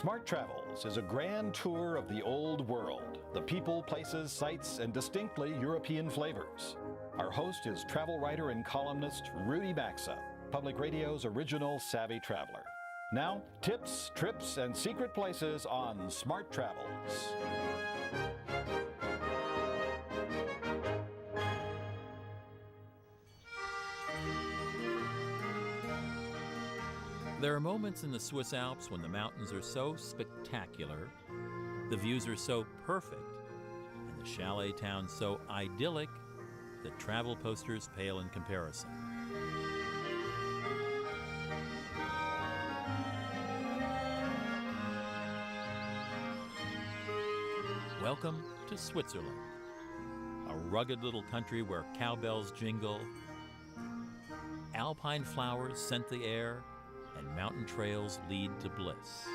Smart Travels is a grand tour of the old world, the people, places, sights, and distinctly European flavors. Our host is travel writer and columnist Rudy Maxa, Public Radio's original savvy traveler. Now, tips, trips, and secret places on Smart Travels. There are moments in the Swiss Alps when the mountains are so spectacular, the views are so perfect, and the chalet towns so idyllic that travel posters pale in comparison. Welcome to Switzerland, a rugged little country where cowbells jingle, alpine flowers scent the air, and mountain trails lead to bliss.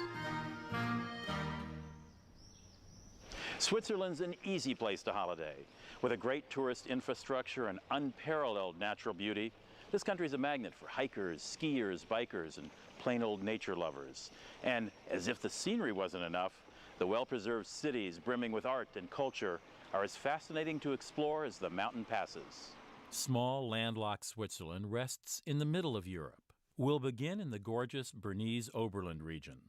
Switzerland's an easy place to holiday. With a great tourist infrastructure and unparalleled natural beauty, this country's a magnet for hikers, skiers, bikers, and plain old nature lovers. And as if the scenery wasn't enough, the well-preserved cities brimming with art and culture are as fascinating to explore as the mountain passes. Small, landlocked Switzerland rests in the middle of Europe. We'll begin in the gorgeous Bernese Oberland region.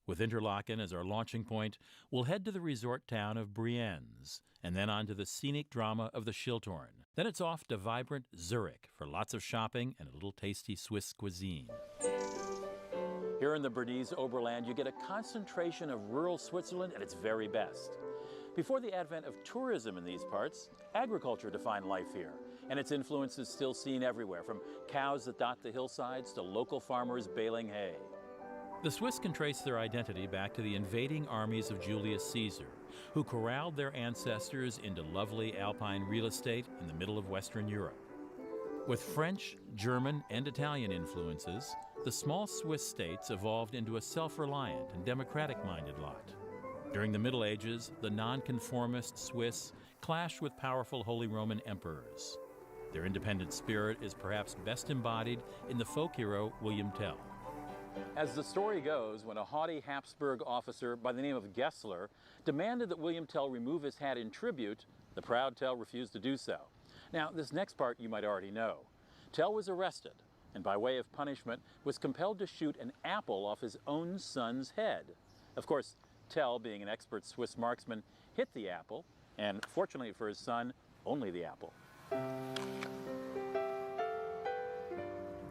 With Interlaken as our launching point, we'll head to the resort town of Brienz, and then on to the scenic drama of the Schilthorn. Then it's off to vibrant Zurich for lots of shopping and a little tasty Swiss cuisine. Here in the Bernese Oberland, you get a concentration of rural Switzerland at its very best. Before the advent of tourism in these parts, agriculture defined life here, and its influence is still seen everywhere, from cows that dot the hillsides to local farmers baling hay. The Swiss can trace their identity back to the invading armies of Julius Caesar, who corralled their ancestors into lovely alpine real estate in the middle of Western Europe. With French, German, and Italian influences, the small Swiss states evolved into a self-reliant and democratic-minded lot. During the Middle Ages, the nonconformist Swiss clashed with powerful Holy Roman emperors. Their independent spirit is perhaps best embodied in the folk hero William Tell. As the story goes, when a haughty Habsburg officer by the name of Gessler demanded that William Tell remove his hat in tribute, the proud Tell refused to do so. Now, this next part you might already know. Tell was arrested, and by way of punishment was compelled to shoot an apple off his own son's head. Of course, Tell, being an expert Swiss marksman, hit the apple, and fortunately for his son, only the apple.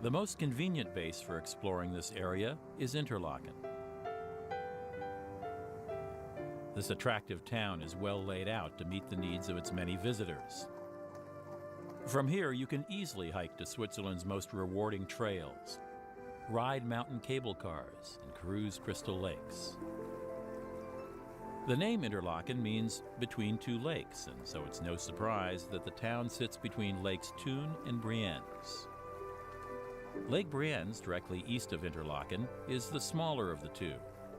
The most convenient base for exploring this area is Interlaken. This attractive town is well laid out to meet the needs of its many visitors. From here, you can easily hike to Switzerland's most rewarding trails, ride mountain cable cars, and cruise crystal lakes. The name Interlaken means between two lakes, and so it's no surprise that the town sits between Lakes Thun and Brienz. Lake Brienz, directly east of Interlaken, is the smaller of the two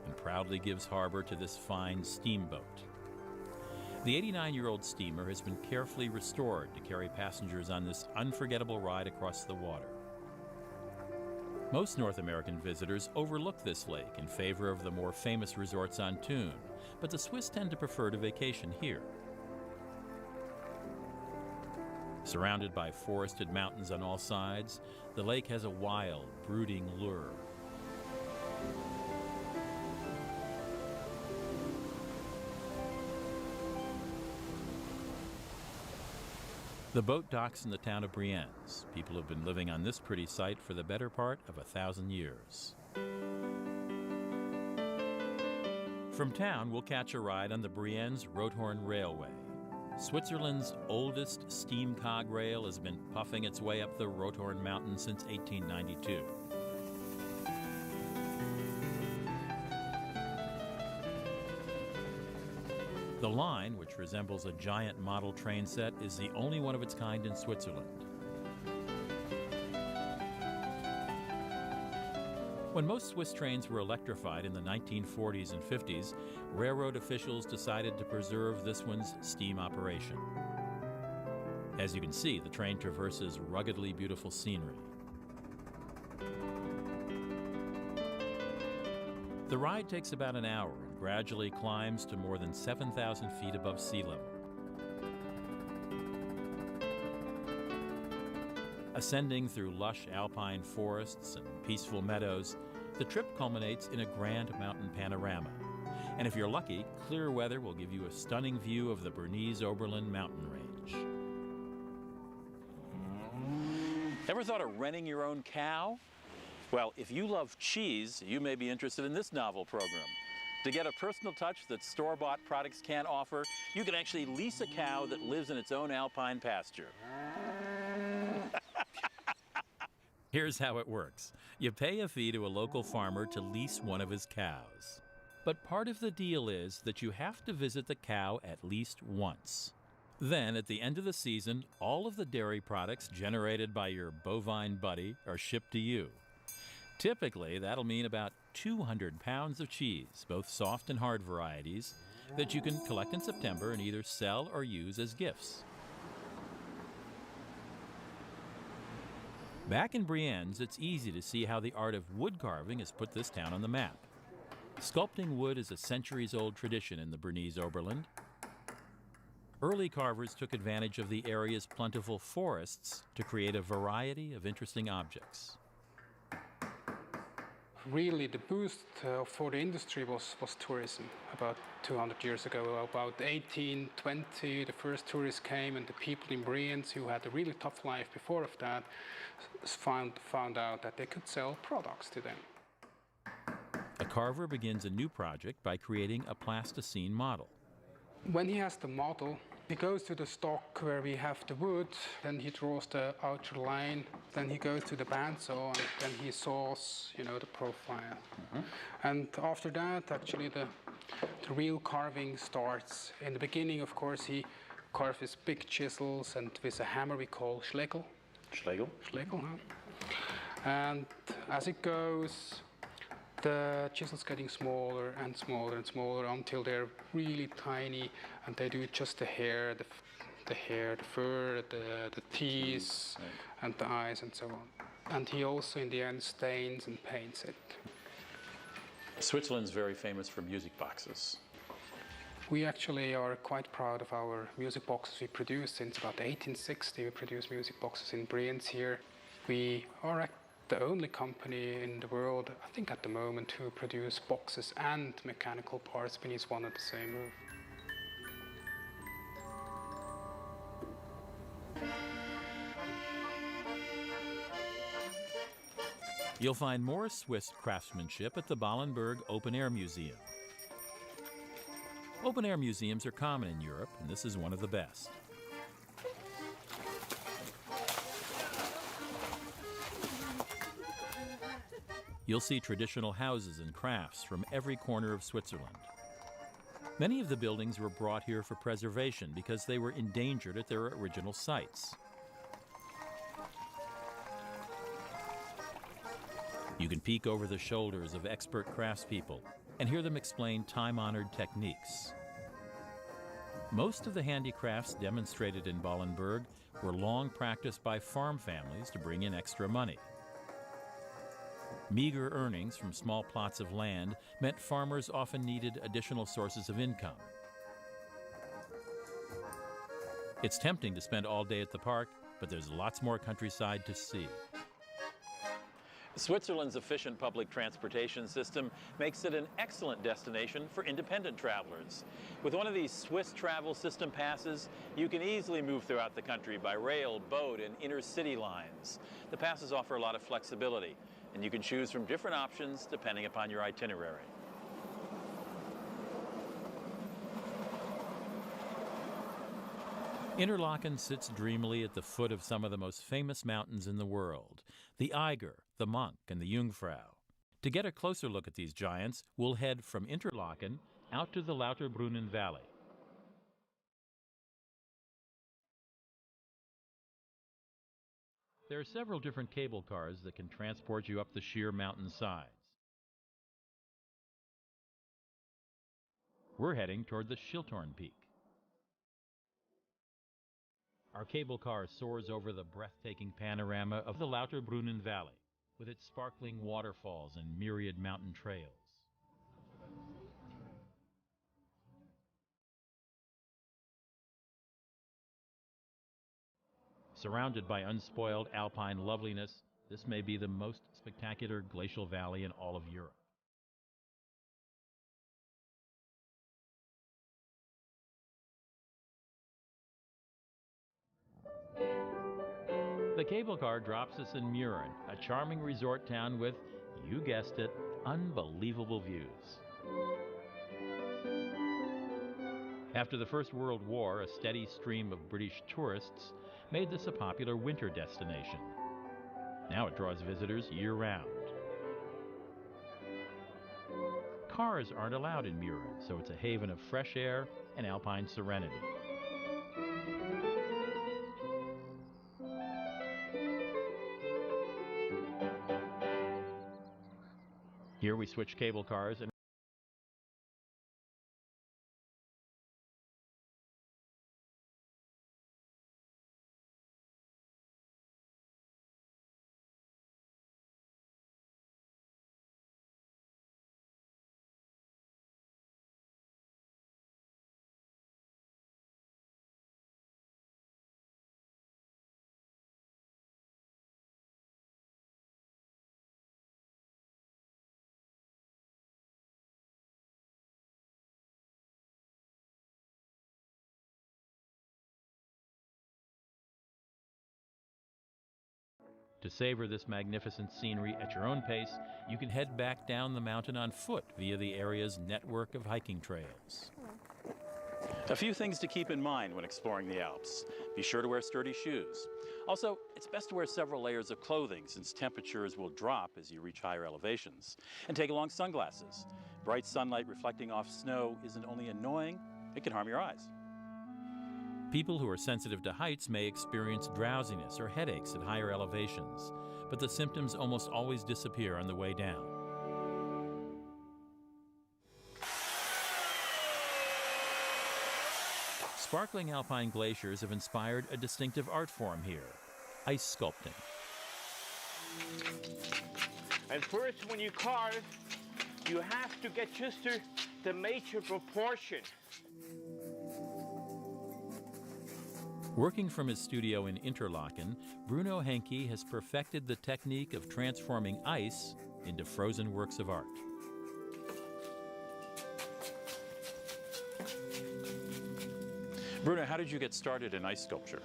and proudly gives harbor to this fine steamboat. The 89-year-old steamer has been carefully restored to carry passengers on this unforgettable ride across the water. Most North American visitors overlook this lake in favor of the more famous resorts on Thun, but the Swiss tend to prefer to vacation here. Surrounded by forested mountains on all sides, the lake has a wild, brooding lure. The boat docks in the town of Brienz. People have been living on this pretty site for the better part of 1,000 years. From town, we'll catch a ride on the Brienz-Rothorn Railway. Switzerland's oldest steam cog rail has been puffing its way up the Rothorn Mountain since 1892. The line, which resembles a giant model train set, is the only one of its kind in Switzerland. When most Swiss trains were electrified in the 1940s and 50s, railroad officials decided to preserve this one's steam operation. As you can see, the train traverses ruggedly beautiful scenery. The ride takes about an hour and gradually climbs to more than 7,000 feet above sea level. Ascending through lush alpine forests and peaceful meadows, the trip culminates in a grand mountain panorama. And if you're lucky, clear weather will give you a stunning view of the Bernese Oberland mountain range. Ever thought of renting your own cow? Well, if you love cheese, you may be interested in this novel program. To get a personal touch that store-bought products can't offer, you can actually lease a cow that lives in its own alpine pasture. Here's how it works. You pay a fee to a local farmer to lease one of his cows. But part of the deal is that you have to visit the cow at least once. Then, at the end of the season, all of the dairy products generated by your bovine buddy are shipped to you. Typically, that'll mean about 200 pounds of cheese, both soft and hard varieties, that you can collect in September and either sell or use as gifts. Back in Brienz, it's easy to see how the art of wood carving has put this town on the map. Sculpting wood is a centuries-old tradition in the Bernese Oberland. Early carvers took advantage of the area's plentiful forests to create a variety of interesting objects. Really, the boost for the industry was tourism. About 200 years ago, about 1820, the first tourists came, and the people in Brienz who had a really tough life before of that found out that they could sell products to them. A carver begins a new project by creating a plasticine model. When he has the model, he goes to the stock where we have the wood, then he draws the outer line, then he goes to the bandsaw, and then he saws, the profile. And after that, actually, the real carving starts. In the beginning, of course, he carves with big chisels and with a hammer we call Schlegel. Schlegel? Schlegel, huh? And as it goes, the chisel's getting smaller and smaller and smaller until they're really tiny, and they do just the hair, the fur, the teeth, and the eyes, and so on. And he also, in the end, stains and paints it. Switzerland's very famous for music boxes. We actually are quite proud of our music boxes we produce. Since about 1860, we produce music boxes in Brienz here. We are the only company in the world, I think at the moment, who produce boxes and mechanical parts beneath one and the same roof. You'll find more Swiss craftsmanship at the Ballenberg Open Air Museum. Open air museums are common in Europe, and this is one of the best. You'll see traditional houses and crafts from every corner of Switzerland. Many of the buildings were brought here for preservation because they were endangered at their original sites. You can peek over the shoulders of expert craftspeople and hear them explain time-honored techniques. Most of the handicrafts demonstrated in Ballenberg were long practiced by farm families to bring in extra money. Meager earnings from small plots of land meant farmers often needed additional sources of income. It's tempting to spend all day at the park, but there's lots more countryside to see. Switzerland's efficient public transportation system makes it an excellent destination for independent travelers. With one of these Swiss travel system passes, you can easily move throughout the country by rail, boat, and intercity lines. The passes offer a lot of flexibility, and you can choose from different options depending upon your itinerary. Interlaken sits dreamily at the foot of some of the most famous mountains in the world, the Eiger, the Monk, and the Jungfrau. To get a closer look at these giants, we'll head from Interlaken out to the Lauterbrunnen Valley. There are several different cable cars that can transport you up the sheer mountain sides. We're heading toward the Schilthorn Peak. Our cable car soars over the breathtaking panorama of the Lauterbrunnen Valley, with its sparkling waterfalls and myriad mountain trails. Surrounded by unspoiled alpine loveliness, this may be the most spectacular glacial valley in all of Europe. The cable car drops us in Mürren, a charming resort town with, you guessed it, unbelievable views. After the First World War, a steady stream of British tourists made this a popular winter destination. Now it draws visitors year-round. Cars aren't allowed in Mürren, so it's a haven of fresh air and alpine serenity. Here we switch cable cars and to savor this magnificent scenery at your own pace, you can head back down the mountain on foot via the area's network of hiking trails. A few things to keep in mind when exploring the Alps. Be sure to wear sturdy shoes. Also, it's best to wear several layers of clothing since temperatures will drop as you reach higher elevations. And take along sunglasses. Bright sunlight reflecting off snow isn't only annoying, it can harm your eyes. People who are sensitive to heights may experience drowsiness or headaches at higher elevations, but the symptoms almost always disappear on the way down. Sparkling alpine glaciers have inspired a distinctive art form here, ice sculpting. And first, when you carve, you have to get just the major proportion. Working from his studio in Interlaken, Bruno Henke has perfected the technique of transforming ice into frozen works of art. Bruno, how did you get started in ice sculpture?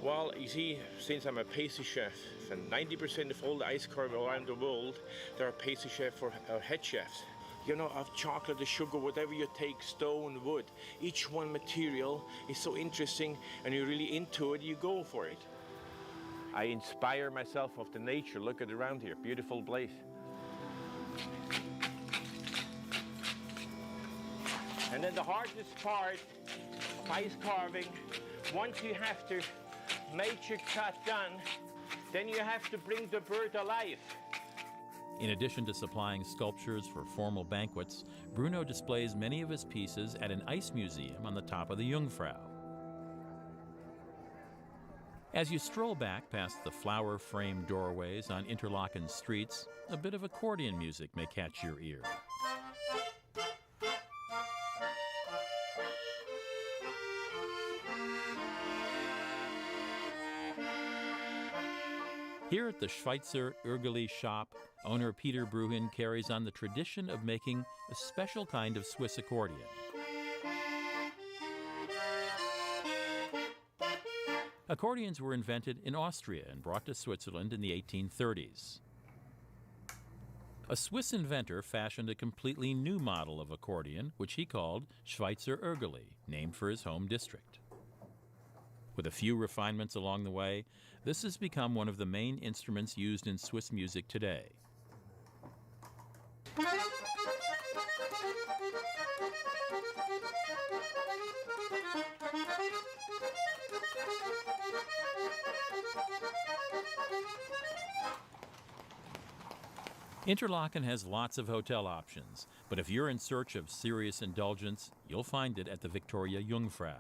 Well, you see, since I'm a pastry chef, and 90% of all the ice carving around the world, there are pastry chefs or head chefs. You know, of chocolate, the sugar, whatever you take, stone, wood, each one material is so interesting, and you're really into it, you go for it. I inspire myself of the nature. Look at around here, beautiful place. And then the hardest part of ice carving, once you have the major cut done, then you have to bring the bird alive. In addition to supplying sculptures for formal banquets, Bruno displays many of his pieces at an ice museum on the top of the Jungfrau. As you stroll back past the flower-framed doorways on Interlaken streets, a bit of accordion music may catch your ear. Here at the Schweitzer Urgeli shop, owner Peter Bruhin carries on the tradition of making a special kind of Swiss accordion. Accordions were invented in Austria and brought to Switzerland in the 1830s. A Swiss inventor fashioned a completely new model of accordion, which he called Schweitzer Urgeli, named for his home district. With a few refinements along the way, this has become one of the main instruments used in Swiss music today. Interlaken has lots of hotel options, but if you're in search of serious indulgence, you'll find it at the Victoria Jungfrau.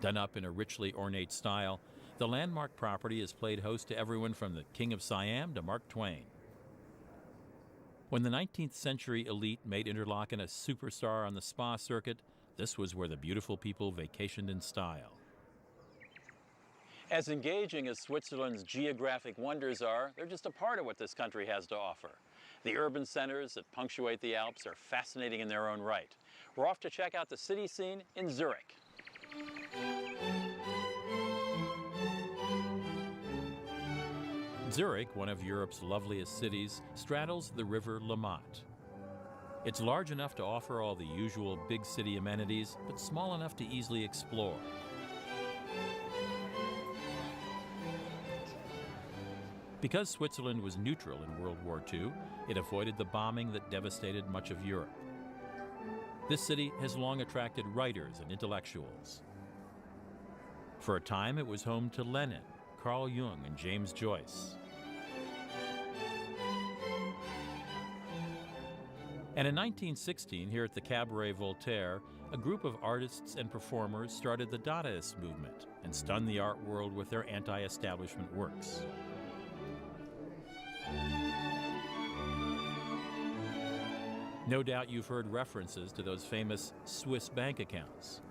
Done up in a richly ornate style, the landmark property has played host to everyone from the King of Siam to Mark Twain. When the 19th century elite made Interlaken a superstar on the spa circuit, this was where the beautiful people vacationed in style. As engaging as Switzerland's geographic wonders are, they're just a part of what this country has to offer. The urban centers that punctuate the Alps are fascinating in their own right. We're off to check out the city scene in Zurich. Zurich, one of Europe's loveliest cities, straddles the river Limmat. It's large enough to offer all the usual big city amenities, but small enough to easily explore. Because Switzerland was neutral in World War II, it avoided the bombing that devastated much of Europe. This city has long attracted writers and intellectuals. For a time, it was home to Lenin, Carl Jung, and James Joyce. And in 1916, here at the Cabaret Voltaire, a group of artists and performers started the Dadaist movement and stunned the art world with their anti-establishment works. No doubt you've heard references to those famous Swiss bank accounts.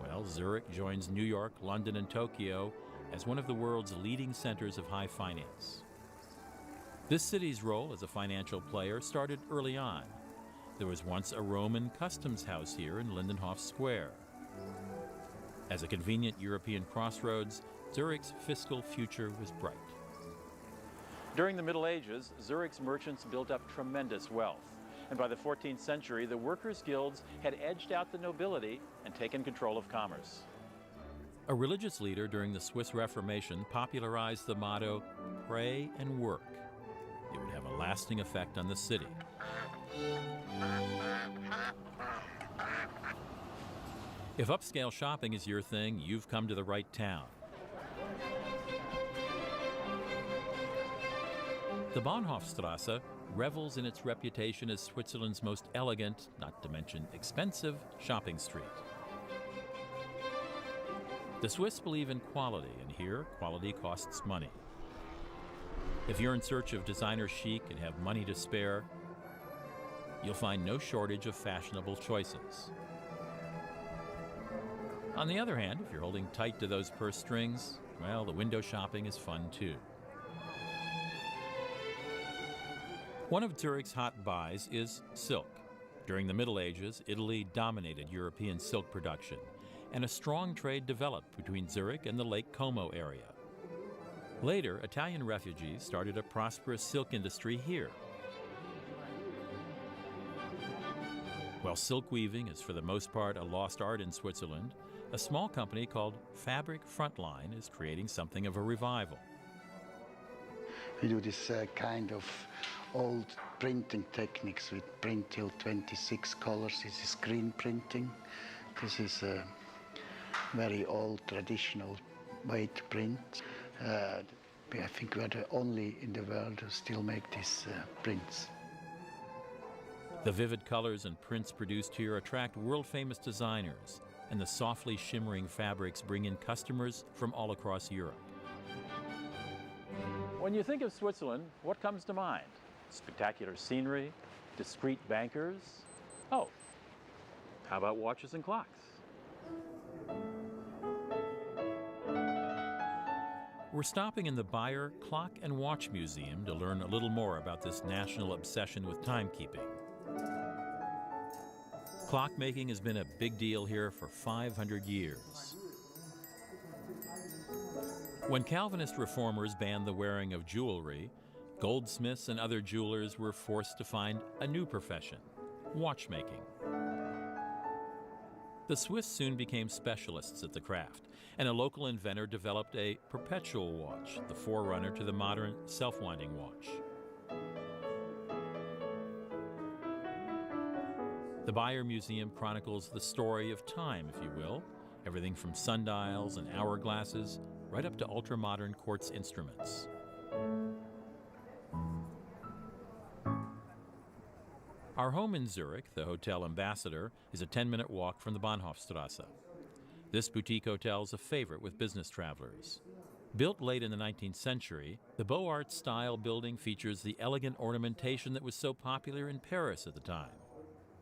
Well, Zurich joins New York, London, and Tokyo as one of the world's leading centers of high finance. This city's role as a financial player started early on. There was once a Roman customs house here in Lindenhof Square. As a convenient European crossroads, Zurich's fiscal future was bright. During the Middle Ages, Zurich's merchants built up tremendous wealth. And by the 14th century, the workers' guilds had edged out the nobility and taken control of commerce. A religious leader during the Swiss Reformation popularized the motto, "Pray and work." It would have a lasting effect on the city. If upscale shopping is your thing, you've come to the right town. The Bahnhofstrasse revels in its reputation as Switzerland's most elegant, not to mention expensive, shopping street. The Swiss believe in quality, and here, quality costs money. If you're in search of designer chic and have money to spare, you'll find no shortage of fashionable choices. On the other hand, if you're holding tight to those purse strings, well, the window shopping is fun too. One of Zurich's hot buys is silk. During the Middle Ages, Italy dominated European silk production, and a strong trade developed between Zurich and the Lake Como area. Later, Italian refugees started a prosperous silk industry here. While silk weaving is for the most part a lost art in Switzerland, a small company called Fabric Frontline is creating something of a revival. We do this kind of old printing techniques with print till 26 colors. This is screen printing. This is a very old traditional way to print. I think we are the only in the world who still make these prints. The vivid colors and prints produced here attract world-famous designers, and the softly shimmering fabrics bring in customers from all across Europe. When you think of Switzerland, what comes to mind? Spectacular scenery, discreet bankers. Oh, how about watches and clocks? We're stopping in the Bayer Clock and Watch Museum to learn a little more about this national obsession with timekeeping. Clockmaking has been a big deal here for 500 years. When Calvinist reformers banned the wearing of jewelry, goldsmiths and other jewelers were forced to find a new profession, watchmaking. The Swiss soon became specialists at the craft, and a local inventor developed a perpetual watch, the forerunner to the modern self-winding watch. The Bayer Museum chronicles the story of time, if you will, everything from sundials and hourglasses right up to ultra-modern quartz instruments. Our home in Zurich, the Hotel Ambassador, is a 10-minute walk from the Bahnhofstrasse. This boutique hotel is a favorite with business travelers. Built late in the 19th century, the Beaux Arts style building features the elegant ornamentation that was so popular in Paris at the time.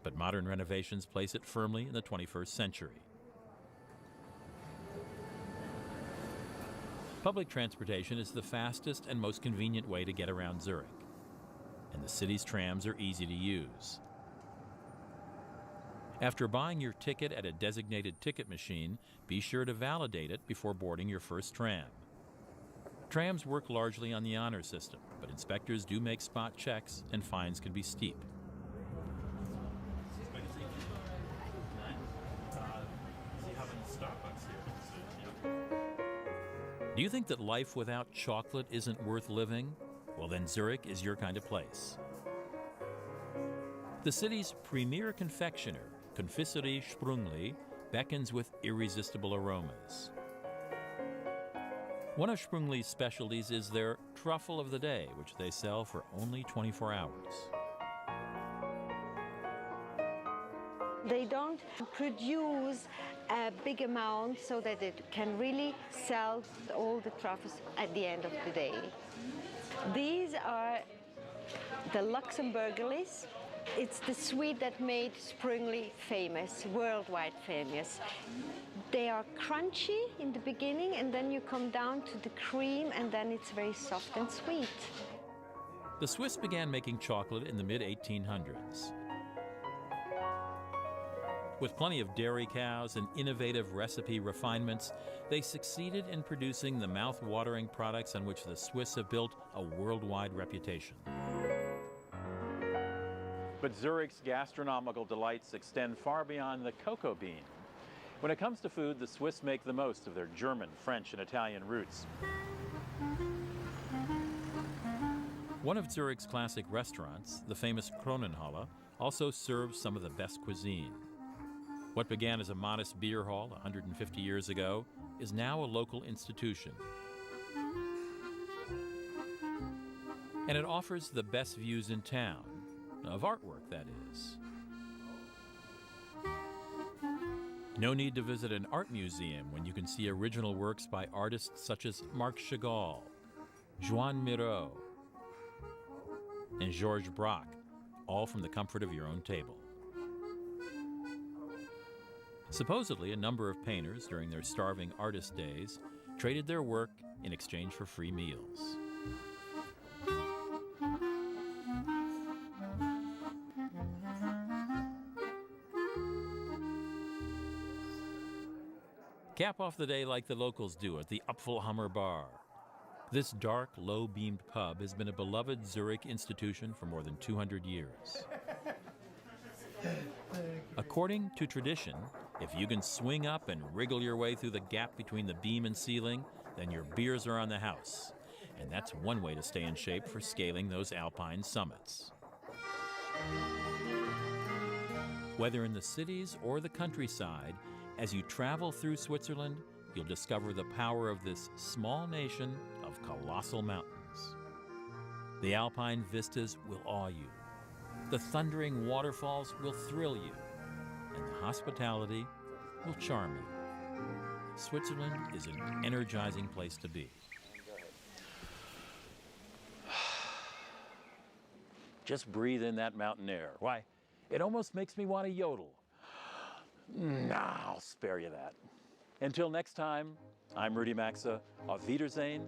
But modern renovations place it firmly in the 21st century. Public transportation is the fastest and most convenient way to get around Zurich, and the city's trams are easy to use. After buying your ticket at a designated ticket machine, be sure to validate it before boarding your first tram. Trams work largely on the honor system, but inspectors do make spot checks and fines can be steep. Do you think that life without chocolate isn't worth living? Well, then Zurich is your kind of place. The city's premier confectioner, Confiserie Sprungli, beckons with irresistible aromas. One of Sprungli's specialties is their truffle of the day, which they sell for only 24 hours. They don't produce a big amount so that it can really sell all the truffles at the end of the day. These are the Luxembourgerlis. It's the sweet that made Sprungli famous, worldwide famous. They are crunchy in the beginning, and then you come down to the cream, and then it's very soft and sweet. The Swiss began making chocolate in the mid-1800s. With plenty of dairy cows and innovative recipe refinements, they succeeded in producing the mouth-watering products on which the Swiss have built a worldwide reputation. But Zurich's gastronomical delights extend far beyond the cocoa bean. When it comes to food, the Swiss make the most of their German, French, and Italian roots. One of Zurich's classic restaurants, the famous Kronenhalle, also serves some of the best cuisine. What began as a modest beer hall 150 years ago is now a local institution. And it offers the best views in town, of artwork, that is. No need to visit an art museum when you can see original works by artists such as Marc Chagall, Joan Miró, and Georges Braque, all from the comfort of your own table. Supposedly, a number of painters during their starving artist days traded their work in exchange for free meals. Cap off the day like the locals do at the Apfelhammer Bar. This dark, low-beamed pub has been a beloved Zurich institution for more than 200 years. According to tradition, if you can swing up and wriggle your way through the gap between the beam and ceiling, then your beers are on the house. And that's one way to stay in shape for scaling those alpine summits. Whether in the cities or the countryside, as you travel through Switzerland, you'll discover the power of this small nation of colossal mountains. The alpine vistas will awe you. The thundering waterfalls will thrill you. And the hospitality will charm you. Switzerland is an energizing place to be. Just breathe in that mountain air. Why, it almost makes me want to yodel. Nah, I'll spare you that. Until next time, I'm Rudy Maxa. Auf Wiedersehen